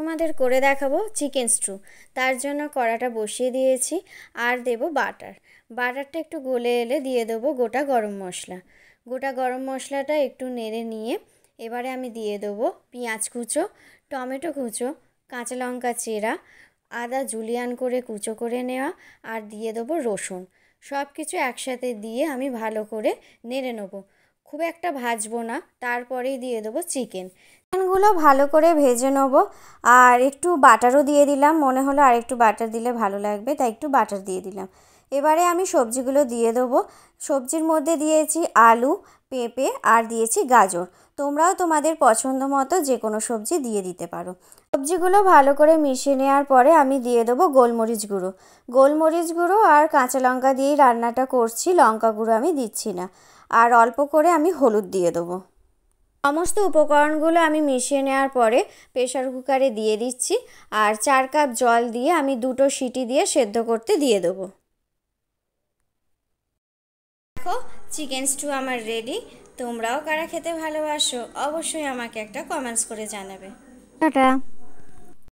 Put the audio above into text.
তোমাদের করে দেখাবো চিকেন স্টু। তার জন্য কড়াটা বসিয়ে দিয়েছি আর দেব বাটার। বাটারটা একটু গলে এলে দিয়ে দেবো গোটা গরম মশলা। গোটা গরম মশলাটা একটু নেড়ে নিয়ে এবারে আমি দিয়ে দেবো পেঁয়াজ কুচো, টমেটো কুচো, কাঁচা লঙ্কা চেরা, আদা জুলিয়ান করে কুচো করে নেওয়া, আর দিয়ে দেবো রসুন। সব কিছু একসাথে দিয়ে আমি ভালো করে নেড়ে নেবো, খুব একটা ভাজবো না। তারপরেই দিয়ে দেবো চিকেনগুলো ভালো করে ভেজে নেবো। আর একটু বাটারও দিয়ে দিলাম, মনে হলো আর একটু বাটার দিলে ভালো লাগবে, তাই একটু বাটার দিয়ে দিলাম। এবারে আমি সবজিগুলো দিয়ে দেবো। সবজির মধ্যে দিয়েছি আলু, পেঁপে আর দিয়েছি গাজর। তোমরাও তোমাদের পছন্দ মতো যে কোনো সবজি দিয়ে দিতে পারো। সবজিগুলো ভালো করে মিশিয়ে নেওয়ার পরে আমি দিয়ে দেবো গোলমরিচ গুঁড়ো। গোলমরিচ গুঁড়ো আর কাঁচা লঙ্কা দিয়েই রান্নাটা করছি, লঙ্কা গুঁড়ো আমি দিচ্ছি না। আর অল্প করে আমি হলুদ দিয়ে দেবো। সমস্ত উপকরণগুলো আমি মিশিয়ে নেওয়ার পরে প্রেসার কুকারে দিয়ে দিচ্ছি। আর 4 কাপ জল দিয়ে আমি 2টো সিটি দিয়ে সেদ্ধ করতে দিয়ে দেবো। দেখো, চিকেন স্টু আমার রেডি। তোমরাও কারা খেতে ভালোবাসো অবশ্যই আমাকে একটা কমেন্টস করে জানাবে। টাটা।